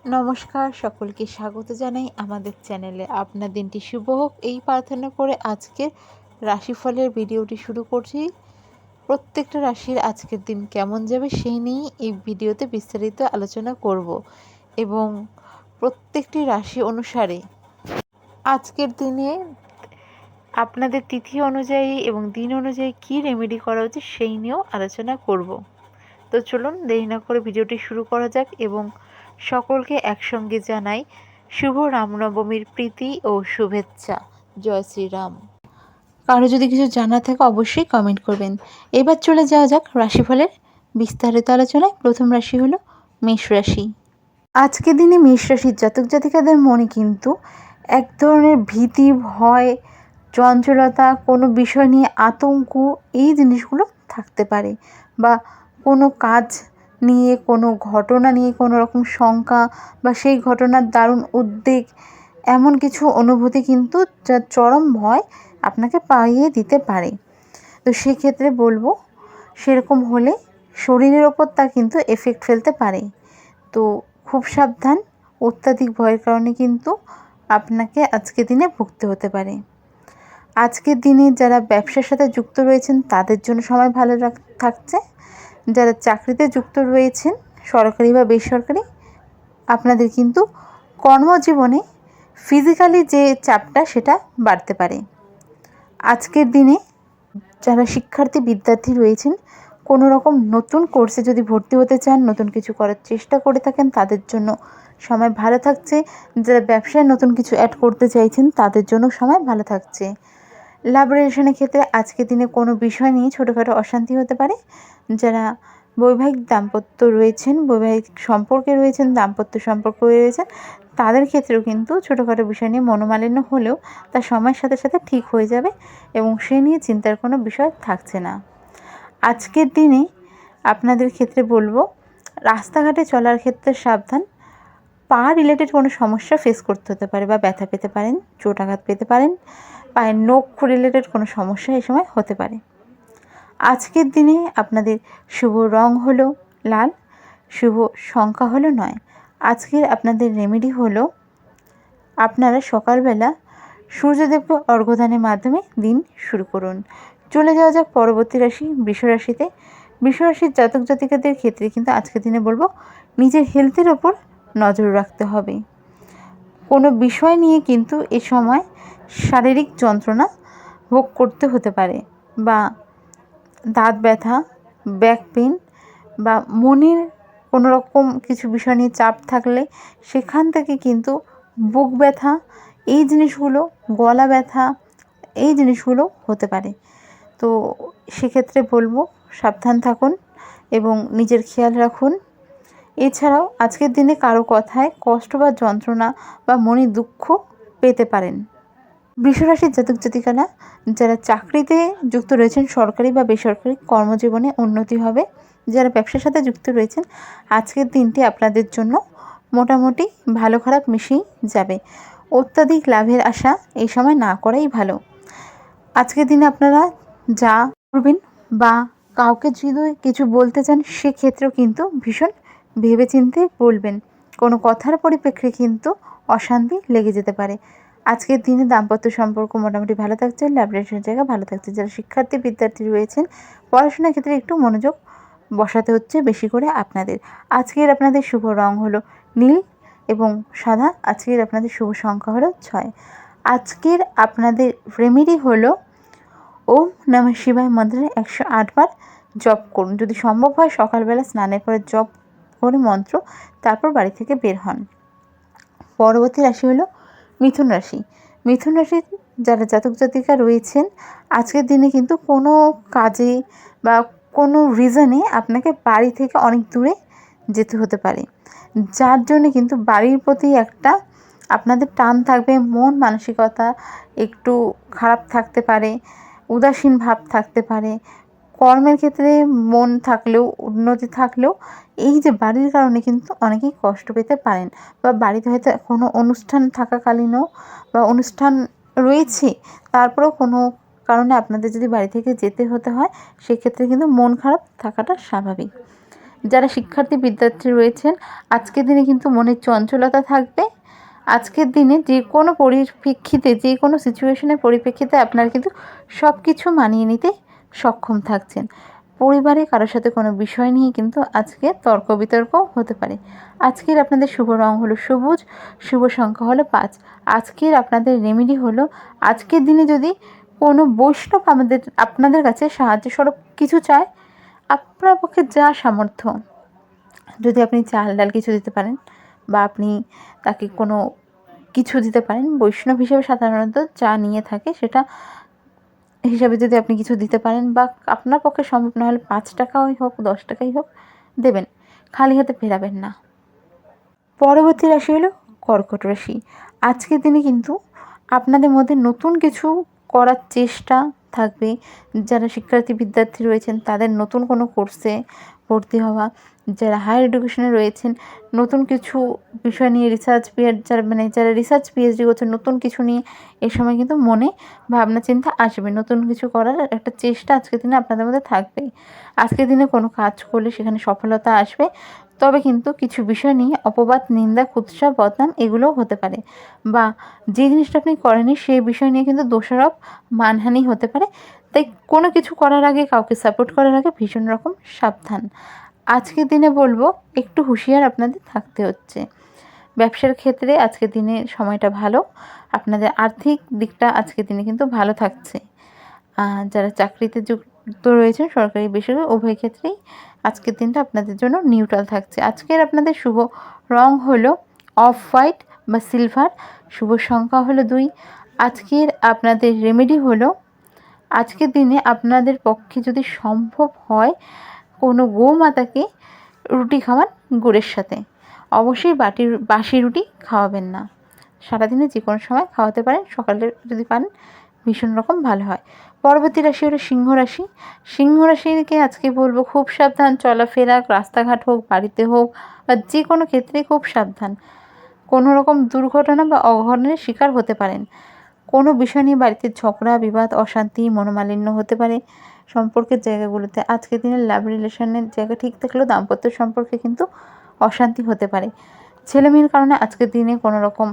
নমস্কার, সকলকে স্বাগত জানাই আমাদের চ্যানেলে। আপনার দিনটি শুভ হোক এই প্রার্থনা করে আজকের রাশিফলের ভিডিওটি শুরু করছি। প্রত্যেকটা রাশির আজকের দিন কেমন যাবে সেই নিয়েই এই ভিডিওতে বিস্তারিত আলোচনা করব এবং প্রত্যেকটি রাশি অনুসারে আজকের দিনে আপনাদের তিথি অনুযায়ী এবং দিন অনুযায়ী কী রেমেডি করা উচিত সেই নিয়েও আলোচনা করব। তো চলুন দেরি না করে ভিডিওটি শুরু করা যাক এবং সকলকে একসঙ্গে জানাই শুভ রামনবমীর প্রীতি ও শুভেচ্ছা। জয় শ্রীরাম। কারো যদি কিছু জানার থাকে অবশ্যই কমেন্ট করবেন। এবার চলে যাওয়া যাক রাশিফলের বিস্তারিত আলোচনায়। প্রথম রাশি হলো মেষ রাশি। আজকের দিনে মেষ রাশির জাতক জাতিকাদের মনে কিন্তু এক ধরনের ভীতি, ভয়, চঞ্চলতা, কোনো বিষয় নিয়ে আতঙ্ক, এই জিনিসগুলো থাকতে পারে, বা কোনো কাজ নিয়ে, কোনো ঘটনা নিয়ে কোনো রকম শঙ্কা বা সেই ঘটনার দারুণ উদ্বেগ, এমন কিছু অনুভূতি কিন্তু যার চরম ভয় আপনাকে পাইয়ে দিতে পারে। তো সেক্ষেত্রে বলবো, সেরকম হলে শরীরের ওপর তা কিন্তু এফেক্ট ফেলতে পারে। তো খুব সাবধান, অত্যাধিক ভয়ের কারণে কিন্তু আপনাকে আজকের দিনে ভুগতে হতে পারে। আজকের দিনে যারা ব্যবসার সাথে যুক্ত রয়েছেন তাদের জন্য সময় ভালো থাকছে। যারা চাকরিতে যুক্ত রয়েছেন, সরকারি বা বেসরকারি, আপনাদের কিন্তু কর্মজীবনে ফিজিক্যালি যে চাপটা সেটা বাড়তে পারে। আজকের দিনে যারা শিক্ষার্থী বিদ্যার্থী রয়েছেন, কোনো রকম নতুন কোর্সে যদি ভর্তি হতে চান, নতুন কিছু করার চেষ্টা করে থাকেন, তাদের জন্য সময় ভালো থাকছে। যারা ব্যবসায় নতুন কিছু অ্যাড করতে চাইছেন তাদের জন্য সময় ভালো থাকছে। লাভ রিলেশনের ক্ষেত্রে আজকের দিনে কোনো বিষয় নিয়ে ছোটোখাটো অশান্তি হতে পারে। যারা বৈবাহিক দাম্পত্য রয়েছেন, বৈবাহিক সম্পর্কে রয়েছেন, দাম্পত্য সম্পর্ক রয়েছেন, তাদের ক্ষেত্রেও কিন্তু ছোটোখাটো বিষয় নিয়ে মনোমালিন্য হলেও তা সময়ের সাথে সাথে ঠিক হয়ে যাবে এবং সে নিয়ে চিন্তার কোনো বিষয় থাকছে না। আজকের দিনে আপনাদের ক্ষেত্রে বলবো, রাস্তাঘাটে চলার ক্ষেত্রে সাবধান। পা রিলেটেড কোনো সমস্যা ফেস করতে হতে পারে বা ব্যথা পেতে পারেন, চোট আঘাত পেতে পারেন, পায়ের নখ রিলেটেড কোনো সমস্যা এই সময় হতে পারে। আজকের দিনে আপনাদের শুভ রং হলো লাল, শুভ সংখ্যা হলো 9। আজকের আপনাদের রেমেডি হলো, আপনারা সকালবেলা সূর্যদেবকে অর্ঘ্যদানের মাধ্যমে দিন শুরু করুন। চলে যাওয়া যাক পরবর্তী রাশি বৃষ রাশিতে। বৃষ রাশির জাতক জাতিকাদের ক্ষেত্রে কিন্তু আজকের দিনে বলবো, নিজের হেলথের ওপর নজর রাখতে হবে। কোনো বিষয় নিয়ে কিন্তু এ সময় শারীরিক যন্ত্রণা ভোগ করতে হতে পারে, বা দাঁত ব্যথা, ব্যাক পেন, বা মনের কোনো রকম কিছু বিষয় নিয়ে চাপ থাকলে সেখান থেকে কিন্তু বুক ব্যথা, এই জিনিসগুলো, গলা ব্যথা, এই জিনিসগুলো হতে পারে। তো সেক্ষেত্রে বলবো সাবধান থাকুন এবং নিজের খেয়াল রাখুন। এছাড়াও আজকের দিনে কারো কথায় কষ্ট বা যন্ত্রণা বা মনে দুঃখ পেতে পারেন। বৃষরাশির জাতক জাতিকারা যারা চাকরিতে যুক্ত রয়েছেন, সরকারি বা বেসরকারি, কর্মজীবনে উন্নতি হবে। যারা ব্যবসার সাথে যুক্ত রয়েছেন, আজকের দিনটি আপনাদের জন্য মোটামুটি ভালো খারাপ মিশেই যাবে। অত্যাধিক লাভের আশা এই সময় না করাই ভালো। আজকের দিনে আপনারা যা করবেন বা কাউকে যদি কিছু বলতে চান, সেক্ষেত্রেও কিন্তু ভীষণ ভেবেচিন্তে বলবেন। কোনো কথার পরিপ্রেক্ষিতে কিন্তু অশান্তি লেগে যেতে পারে। আজকের দিনে দাম্পত্য সম্পর্ক মোটামুটি ভালো থাকছে, লাভ রিলেশনের জায়গা ভালো থাকছে। যারা শিক্ষার্থী বিদ্যার্থী রয়েছেন, পড়াশোনার ক্ষেত্রে একটু মনোযোগ বসাতে হচ্ছে বেশি করে আপনাদের। আজকের আপনাদের শুভ রং হলো নীল এবং সাদা। আজকের আপনাদের শুভ সংখ্যা হলো 6। আজকের আপনাদের রেমেডি হলো, ওম নমঃ শিবায় মন্ত্রে 108 বার জপ করুন। যদি সম্ভব হয় সকালবেলা স্নানের পরে জপ করে মন্ত্র, তারপর বাড়ি থেকে বের হন। পরবর্তী রাশি হলো মিথুন রাশি। মিথুন রাশির যারা জাতক জাতিকা রয়েছেন, আজকের দিনে কিন্তু কোনো কাজে বা কোনো রিজনে আপনাকে বাড়ি থেকে অনেক দূরে যেতে হতে পারে, যার জন্য কিন্তু বাড়ির প্রতি একটা আপনাদের টান থাকবে। মন মানসিকতা একটু খারাপ থাকতে পারে, উদাসীন ভাব থাকতে পারে। কর্মের ক্ষেত্রে মন থাকলেও, উন্নতি থাকলেও, এই যে বাড়ির কারণে কিন্তু অনেকেই কষ্ট পেতে পারেন, বা বাড়িতে হয়তো কোনো অনুষ্ঠান থাকাকালীনও বা অনুষ্ঠান রয়েছে, তারপরেও কোনো কারণে আপনাদের যদি বাড়ি থেকে যেতে হতে হয়, সেক্ষেত্রে কিন্তু মন খারাপ থাকাটা স্বাভাবিক। যারা শিক্ষার্থী বিদ্যার্থী রয়েছেন আজকের দিনে কিন্তু মনের চঞ্চলতা থাকবে। আজকের দিনে যে কোনো পরিপ্রেক্ষিতে, যে কোনো সিচুয়েশনের পরিপ্রেক্ষিতে আপনারা কিন্তু সব কিছু মানিয়ে নিতে সক্ষম থাকছেন। পরিবারে কারোর সাথে কোনো বিষয় নিয়ে কিন্তু আজকে তর্ক বিতর্ক হতে পারে। আজকের আপনাদের শুভ রং হলো সবুজ, শুভ সংখ্যা হলো 5। আজকের আপনাদের রেমেডি হলো, আজকের দিনে যদি কোনো বৈষ্ণব আপনাদের কাছে সাহায্য স্বরূপ কিছু চায়, আপনার পক্ষে যা সামর্থ্য, যদি আপনি চাল ডাল কিছু দিতে পারেন বা আপনি তাকে কোনো কিছু দিতে পারেন, বৈষ্ণব হিসেবে সাধারণত যা নিয়ে থাকে সেটা হিসাবে যদি আপনি কিছু দিতে পারেন বা আপনার পক্ষে সম্ভব না হলে 5 টাকাই হোক 10 টাকাই হোক দেবেন, খালি হাতে ফেরাবেন না। পরবর্তী রাশি হলো কর্কট রাশি। আজকের দিনে কিন্তু আপনাদের মধ্যে নতুন কিছু করার চেষ্টা থাকবে। যারা শিক্ষার্থী বিদ্যার্থী রয়েছেন তাদের নতুন কোনো কোর্সে ভর্তি হওয়া, যারা হায়ার এডুকেশনে রয়েছেন নতুন কিছু বিষয় নিয়ে রিসার্চ যারা রিসার্চ পিএইচডি করছেন নতুন কিছু নিয়ে এ সময় কিন্তু মনে ভাবনা চিন্তা আসবে। নতুন কিছু করার একটা চেষ্টা আজকের দিনে আপনাদের মধ্যে থাকবে। আজকের দিনে কোনো কাজ করলে সেখানে সফলতা আসবে, তবে কিন্তু কিছু বিষয় নিয়ে অপবাদ, নিন্দা, কুৎসা, বদনাম এগুলোও হতে পারে, বা যে জিনিসটা আপনি করেননি সেই বিষয় নিয়ে কিন্তু দোষারোপ, মানহানি হতে পারে। তাই কোনো কিছু করার আগে, কাউকে সাপোর্ট করার আগে ভীষণ রকম সাবধান। আজকের দিনে বলবো একটু হুঁশিয়ার আপনাদের থাকতে হচ্ছে। ব্যবসার ক্ষেত্রে আজকের দিনে সময়টা ভালো, আপনাদের আর্থিক দিকটা আজকের দিনে কিন্তু ভালো থাকছে। যারা চাকরিতে যুক্ত রয়েছেন সরকারি বেসরকারি উভয় ক্ষেত্রেই আজকের দিনটা আপনাদের জন্য নিউট্রাল থাকছে। আজকের আপনাদের শুভ রং হলো অফ হোয়াইট বা সিলভার, শুভ সংখ্যা হলো 2। আজকের আপনাদের রেমেডি হলো, আজকের দিনে আপনাদের পক্ষে যদি সম্ভব হয় কোনো গোমাতাকে রুটি খাওয়ান গুড়ের সাথে। অবশ্যই বাসি রুটি খাওয়াবেন না, সারাদিনে যে কোনো সময় খাওয়াতে পারেন, সকালে যদি পারেন ভীষণ রকম ভালো হয়। পরবর্তী রাশি হলো সিংহ রাশি। সিংহ রাশিকে আজকে বলবো খুব সাবধান, চলাফেরা, রাস্তাঘাট হোক, বাড়িতে হোক বা যে কোনো ক্ষেত্রে খুব সাবধান। কোনো রকম দুর্ঘটনা বা অঘটনের শিকার হতে পারেন। কোনো বিষয় নিয়ে বাড়িতে ঝগড়া, বিবাদ, অশান্তি, মনোমালিন্য হতে পারে। সম্পর্কের জায়গাগুলোতে আজকের দিনে লাভ রিলেশনের জায়গা ঠিক থাকলেও দাম্পত্য সম্পর্কে কিন্তু অশান্তি হতে পারে। ছেলেমেয়ের কারণে আজকের দিনে কোনো রকম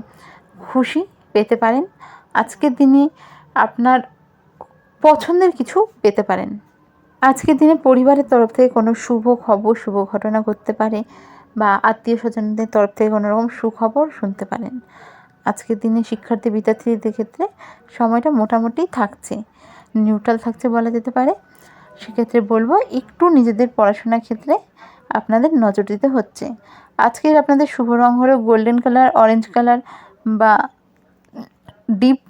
খুশি পেতে পারেন। আজকের দিনে আপনার পছন্দের কিছু পেতে পারেন। আজকের দিনে পরিবারের তরফ থেকে কোনো শুভ খবর, শুভ ঘটনা ঘটতে পারে বা আত্মীয় স্বজনদের তরফ থেকে কোনো রকম সুখবর শুনতে পারেন। আজকের দিনে শিক্ষার্থী বিদ্যার্থীদের ক্ষেত্রে সময়টা মোটামুটি থাকছে, নিউট্রাল থাকছে বলা যেতে পারে। সেক্ষেত্রে বলবো একটু নিজেদের পড়াশোনার ক্ষেত্রে আপনাদের নজর দিতে হচ্ছে। আজকের আপনাদের শুভ রং হলো গোল্ডেন কালার, অরেঞ্জ কালার বা ডিপ,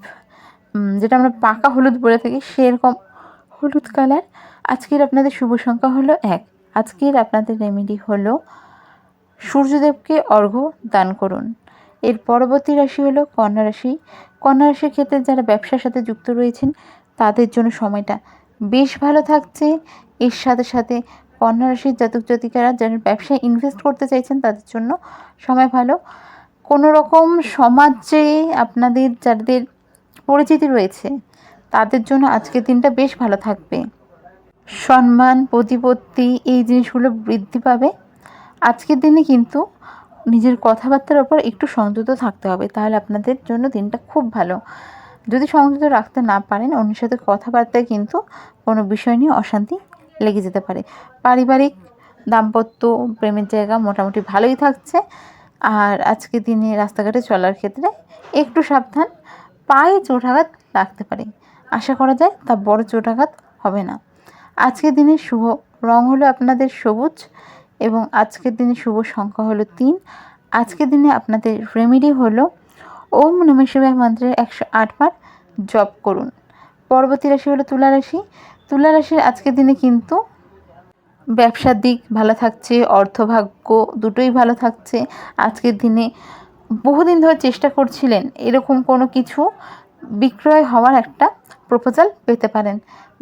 যেটা আমরা পাকা হলুদ বলে থাকি সেরকম হলুদ কালার। আজকের আপনাদের শুভ সংখ্যা হলো 1। আজকের আপনাদের রেমেডি হলো সূর্যদেবকে অর্ঘ্য দান করুন। এর পরবর্তী রাশি হলো কন্যা রাশি। কন্যা রাশির ক্ষেত্রে যারা ব্যবসার সাথে যুক্ত রয়েছেন তাদের জন্য সময়টা বেশ ভালো থাকছে। এর সাথে সাথে কন্যা রাশির জাতক জাতিকারা যারা ব্যবসায় ইনভেস্ট করতে চাইছেন তাদের জন্য সময় ভালো। কোনো রকম সমাজে আপনাদের যাদের পরিচিতি রয়েছে তাদের জন্য আজকের দিনটা বেশ ভালো থাকবে। সম্মান, প্রতিপত্তি এই জিনিসগুলো বৃদ্ধি পাবে। আজকের দিনে কিন্তু নিজের কথাবার্তার ওপর একটু সংযত থাকতে হবে, তাহলে আপনাদের জন্য দিনটা খুব ভালো। যদি সংযত রাখতে না পারেন অন্যের সাথে কথাবার্তায় কিন্তু কোনো বিষয় নিয়ে অশান্তি লেগে যেতে পারে। পারিবারিক, দাম্পত্য, প্রেমের জায়গা মোটামুটি ভালোই থাকছে। আর আজকের দিনে রাস্তাঘাটে চলার ক্ষেত্রে একটু সাবধান, পায়ে চোটাঘাত লাগতে পারে, আশা করা যায় তা বড় চোটাঘাত হবে না। আজকের দিনে শুভ রং হলো আপনাদের সবুজ এবং আজকের দিনে শুভ সংখ্যা হলো 3। আজকের দিনে আপনাদের রেমেডি হলো ওম নমঃ শিবায় মন্ত্রের 108 বার জপ করুন। পরবর্তী রাশি হলো তুলা রাশি। তুলা রাশির আজকের দিনে কিন্তু ব্যবসার দিক ভালো থাকছে, অর্থভাগ্য দুটোই ভালো থাকছে। আজকের দিনে বহুদিন ধরে চেষ্টা করছিলেন এরকম কোনো কিছু বিক্রয় হওয়ার একটা প্রপোজাল পেতে পারেন।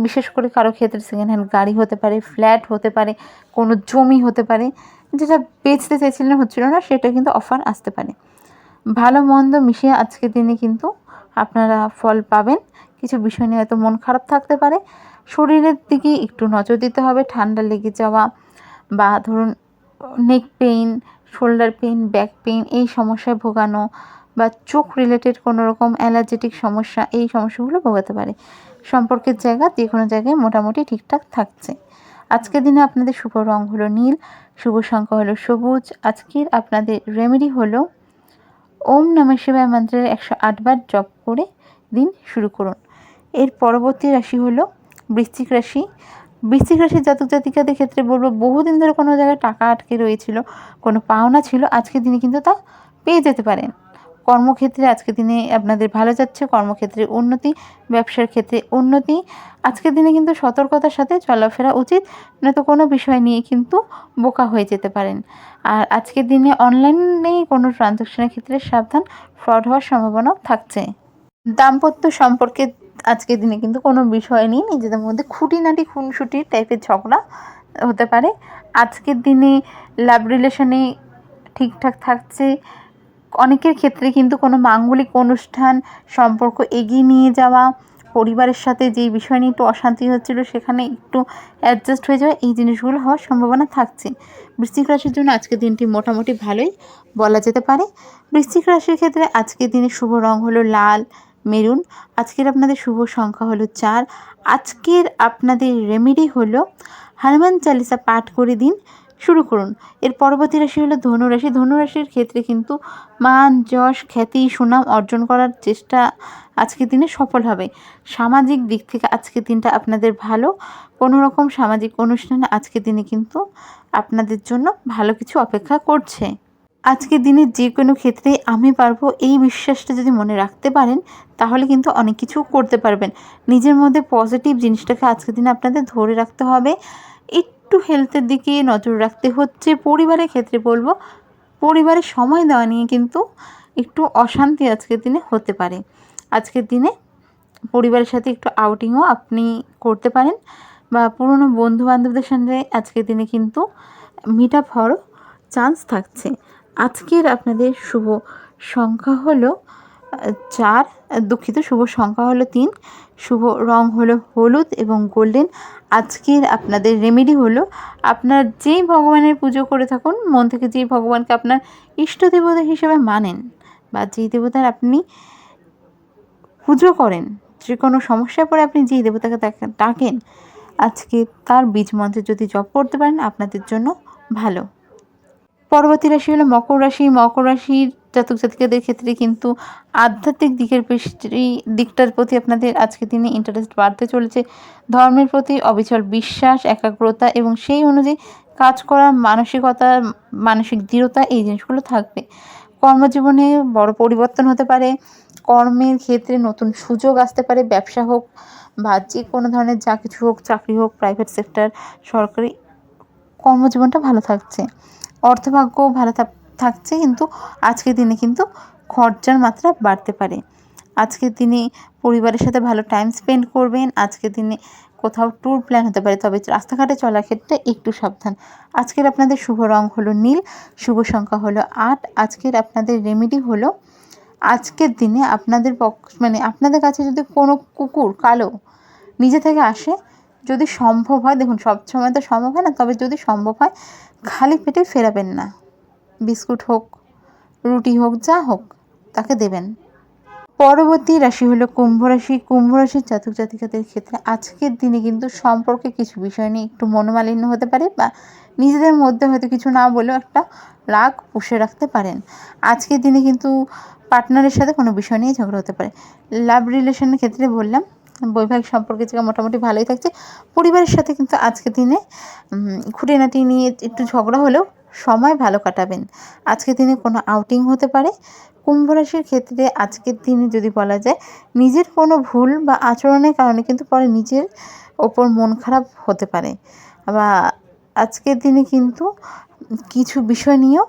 বিশেষ করে কারো ক্ষেত্রে সেকেন্ড হ্যান্ড গাড়ি হতে পারে, ফ্ল্যাট হতে পারে, কোনো জমি হতে পারে, যেটা বেচতে চাইছিলেন হচ্ছিল না সেটা কিন্তু অফার আসতে পারে। ভালো মন্দ মিশিয়ে আজকের দিনে কিন্তু আপনারা ফল পাবেন। কিছু বিষয় নিয়ে হয়তো মন খারাপ থাকতে পারে, শরীরের দিকে একটু নজর দিতে হবে। ঠান্ডা লেগে যাওয়া বা ধরুন নেক pain, shoulder pain, back pain এই সমস্যায় ভোগানো বা চোখ রিলেটেড কোনো রকম অ্যালার্জেটিক সমস্যা, এই সমস্যাগুলো ভোগাতে পারে। সম্পর্কের জায়গা যে কোনো জায়গায় মোটামুটি ঠিকঠাক থাকছে। আজকের দিনে আপনাদের শুভ রং হলো নীল, শুভ সংখ্যা হলো সবুজ। আজকের আপনাদের রেমেডি হলো ওম নমঃ শিবায় মন্ত্রের 108 বার জপ করে দিন শুরু করুন। এর পরবর্তী রাশি হলো বৃশ্চিক রাশি। বৃশ্চিক রাশির জাতক জাতিকাদের ক্ষেত্রে বলবো, বহুদিন ধরে কোনো জায়গায় টাকা আটকে রয়েছিল, কোনো পাওনা ছিল, আজকের দিনে কিন্তু তা পেয়ে যেতে পারেন। কর্মক্ষেত্রে আজকের দিনে আপনাদের ভালো যাচ্ছে, কর্মক্ষেত্রে উন্নতি, ব্যবসার ক্ষেত্রে উন্নতি। আজকের দিনে কিন্তু সতর্কতার সাথে চলাফেরা উচিত, নয়তো কোনো বিষয় নিয়ে কিন্তু বোকা হয়ে যেতে পারেন। আর আজকের দিনে অনলাইনে কোনো ট্রানজ্যাকশনের ক্ষেত্রে সাবধান, ফ্রড হওয়ার সম্ভাবনাও থাকছে। দাম্পত্য সম্পর্কে আজকের দিনে কিন্তু কোনো বিষয় নেই, নিজেদের মধ্যে খুঁটিনাটি খুনসুটি টাইপের ঝগড়া হতে পারে। আজকের দিনে লাভ রিলেশনে ঠিকঠাক থাকছে। অনেকের ক্ষেত্রে কিন্তু কোনো মাঙ্গলিক অনুষ্ঠান, সম্পর্ক এগিয়ে নিয়ে যাওয়া, পরিবারের সাথে যেই বিষয় নিয়ে একটু অশান্তি হচ্ছিল সেখানে একটু অ্যাডজাস্ট হয়ে যাওয়া, এই জিনিসগুলো হওয়ার সম্ভাবনা থাকছে। বৃশ্চিক রাশির জন্য আজকের দিনটি মোটামুটি ভালোই বলা যেতে পারে। বৃশ্চিক রাশির ক্ষেত্রে আজকের দিনে শুভ রং হলো লাল, মেরুন। আজকের আপনাদের শুভ সংখ্যা হলো 4। আজকের আপনাদের রেমেডি হলো হনুমান চালিসা পাঠ করে দিন শুরু করুন। এর পরবর্তী রাশি হলো ধনুরাশি। ধনুরাশির ক্ষেত্রে কিন্তু মান, যশ, খ্যাতি, সুনাম অর্জন করার চেষ্টা আজকের দিনে সফল হবে। সামাজিক দিক থেকে আজকের দিনটা আপনাদের ভালো। কোনো রকম সামাজিক অনুষ্ঠানে আজকের দিনে কিন্তু আপনাদের জন্য ভালো কিছু অপেক্ষা করছে। আজকের দিনে যে কোনো ক্ষেত্রে আমি পারবো, এই বিশ্বাসটা যদি মনে রাখতে পারেন তাহলে কিন্তু অনেক কিছু করতে পারবেন। নিজের মধ্যে পজিটিভ জিনিসটাকে আজকের দিনে আপনাদের ধরে রাখতে হবে। একটু হেলথের দিকে নজর রাখতে হচ্ছে। পরিবারের ক্ষেত্রে বলবো, পরিবারের সময় দেওয়া নিয়ে কিন্তু একটু অশান্তি আজকের দিনে হতে পারে। আজকের দিনে পরিবারের সাথে একটু আউটিংও আপনি করতে পারেন, বা পুরনো বন্ধুবান্ধবদের সঙ্গে আজকের দিনে কিন্তু মিট আপ হওয়ারও চান্স থাকছে। আজকের আপনাদের শুভ সংখ্যা হলো 4, দুঃখিত, শুভ সংখ্যা হলো 3, শুভ রং হলো হলুদ এবং গোল্ডেন। আজকের আপনাদের রেমেডি হলো, আপনার যেই ভগবানের পুজো করে থাকুন, মন থেকে যেই ভগবানকে আপনার ইষ্ট দেবতা হিসেবে মানেন বা যেই দেবতার আপনি পুজো করেন, যে কোনো সমস্যায় পড়ে আপনি যেই দেবতাকে ডাকেন, আজকে তার বীজ মন্ত্রে যদি জপ করতে পারেন আপনাদের জন্য ভালো। পরবর্তী রাশি হলো মকর রাশি। মকর রাশির জাতক জাতিকাদের ক্ষেত্রে কিন্তু আধ্যাত্মিক দিকটার প্রতি আপনাদের আজকের দিনে ইন্টারেস্ট বাড়তে চলেছে। ধর্মের প্রতি অবিচল বিশ্বাস, একাগ্রতা এবং সেই অনুযায়ী কাজ করার মানসিকতা, মানসিক দৃঢ়তা, এই জিনিসগুলো থাকবে। কর্মজীবনে বড় পরিবর্তন হতে পারে। কর্মের ক্ষেত্রে নতুন সুযোগ আসতে পারে, ব্যবসা হোক বা যে কোনো ধরনের যা কিছু হোক, চাকরি হোক, প্রাইভেট সেক্টর, সরকারি, কর্মজীবনটা ভালো থাকছে। অর্থভাগ্যও ভালো থাকছে, কিন্তু আজকের দিনে কিন্তু খরচার মাত্রা বাড়তে পারে। আজকের দিনে পরিবারের সাথে ভালো টাইম স্পেন্ড করবেন। আজকের দিনে কোথাও ট্যুর প্ল্যান হতে পারে, তবে রাস্তাঘাটে চলার ক্ষেত্রে একটু সাবধান। আজকের আপনাদের শুভ রং হলো নীল, শুভ সংখ্যা হলো 8। আজকের আপনাদের রেমেডি হলো, আজকের দিনে আপনাদের আপনাদের কাছে যদি কোনো কুকুর কালো নিজে থেকে আসে, যদি সম্ভব হয়, দেখুন সব সময় তো সম্ভব হয় না, তবে যদি সম্ভব হয় খালি পেটে ফেরাবেন না। বিস্কুট হোক, রুটি হোক, যা হোক তাকে দেবেন। পরবর্তী রাশি হলো কুম্ভ রাশি। কুম্ভ রাশির জাতক জাতিকাদের ক্ষেত্রে আজকের দিনে কিন্তু সম্পর্কে কিছু বিষয় নিয়ে একটু মনোমালিন্য হতে পারে, বা নিজেদের মধ্যে হয়তো কিছু না বলেও একটা রাগ পুষে রাখতে পারেন। আজকের দিনে কিন্তু পার্টনারের সাথে কোনো বিষয় নিয়ে ঝগড়া হতে পারে। লাভ রিলেশনের ক্ষেত্রে বললাম, বৈবাহিক সম্পর্কের জায়গা মোটামুটি ভালোই থাকছে। পরিবারের সাথে কিন্তু আজকের দিনে খুঁটিনাটি নিয়ে একটু ঝগড়া হলেও সময় ভালো কাটাবেন। আজকের দিনে কোনো আউটিং হতে পারে। কুম্ভ রাশির ক্ষেত্রে আজকের দিনে যদি বলা যায়, নিজের কোনো ভুল বা আচরণের কারণে কিন্তু পরে নিজের ওপর মন খারাপ হতে পারে, বা আজকের দিনে কিন্তু কিছু বিষয় নিয়েও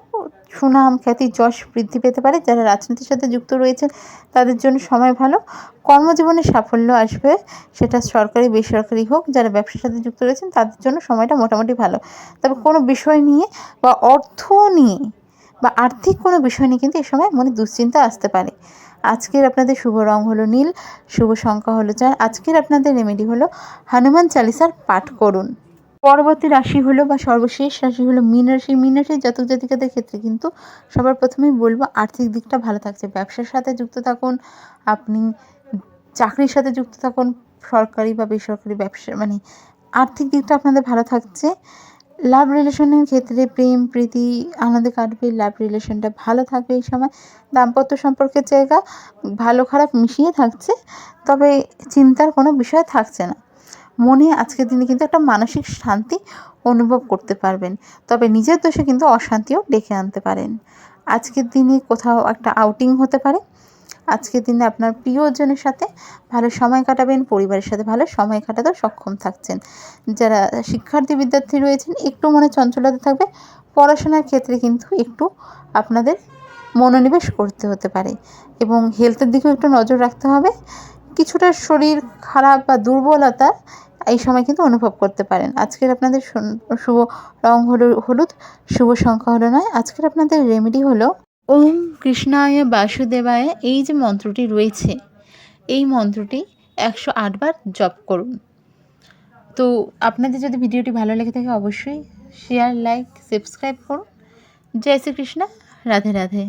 সুনাম, খ্যাতি, যশ বৃদ্ধি পেতে পারে। যারা রাজনীতির সাথে যুক্ত রয়েছেন তাদের জন্য সময় ভালো। কর্মজীবনে সাফল্য আসবে, সেটা সরকারি বেসরকারি হোক। যারা ব্যবসার সাথে যুক্ত রয়েছেন তাদের জন্য সময়টা মোটামুটি ভালো। তবে কোনো বিষয় নিয়ে বা অর্থ নিয়ে বা আর্থিক কোনো বিষয় নিয়ে কিন্তু এই সময় মনে দুশ্চিন্তা আসতে পারে। আজকের আপনাদের শুভ রং হলো নীল, শুভ সংখ্যা হলো 4। আজকের আপনাদের রেমেডি হলো হনুমান চালিসার পাঠ করুন। পরবর্তী রাশি হলো বা সর্বশেষ রাশি হলো মীন রাশি। মীন রাশির জাতক জাতিকাদের ক্ষেত্রে কিন্তু সবার প্রথমেই বলবো আর্থিক দিকটা ভালো থাকছে। ব্যবসার সাথে যুক্ত থাকুন, আপনি চাকরির সাথে যুক্ত থাকুন, সরকারি বা বেসরকারি ব্যবসা, মানে আর্থিক দিকটা আপনাদের ভালো থাকছে। লাভ রিলেশনের ক্ষেত্রে প্রেম প্রীতি আনন্দে কাটবে, লাভ রিলেশনটা ভালো থাকবে এই সময়। দাম্পত্য সম্পর্কের জায়গা ভালো খারাপ মিশিয়ে থাকছে, তবে চিন্তার কোনো বিষয় থাকছে না। মনে আজকের দিনে কিন্তু একটা মানসিক শান্তি অনুভব করতে পারবেন, তবে নিজের দোষে কিন্তু অশান্তিও ডেকে আনতে পারেন। আজকের দিনে কোথাও একটা আউটিং হতে পারে। আজকের দিনে আপনার প্রিয়জনের সাথে ভালো সময় কাটাবেন, পরিবারের সাথে ভালো সময় কাটাতেও সক্ষম থাকছেন। যারা শিক্ষার্থী বিদ্যার্থী রয়েছেন একটু মনে চঞ্চলতা থাকবে। পড়াশোনার ক্ষেত্রে কিন্তু একটু আপনাদের মনোনিবেশ করতে হতে পারে এবং হেলথের দিকেও একটু নজর রাখতে হবে। কিছুটা শরীর খারাপ বা দুর্বলতা এই সময় কিন্তু অনুভব করতে পারেন। আজকের আপনাদের শুভ রং হলো হলুদ, শুভ সংখ্যা হলো 9। আজকের আপনাদের রেমেডি হলো ওম কৃষ্ণায় বাসুদেবায়। এই যে মন্ত্রটি রয়েছে, এই মন্ত্রটি 108 বার জপ করুন। তো আপনাদের যদি ভিডিওটি ভালো লেগে থাকে অবশ্যই শেয়ার, লাইক, সাবস্ক্রাইব করুন। জয় শ্রীকৃষ্ণ, রাধে রাধে।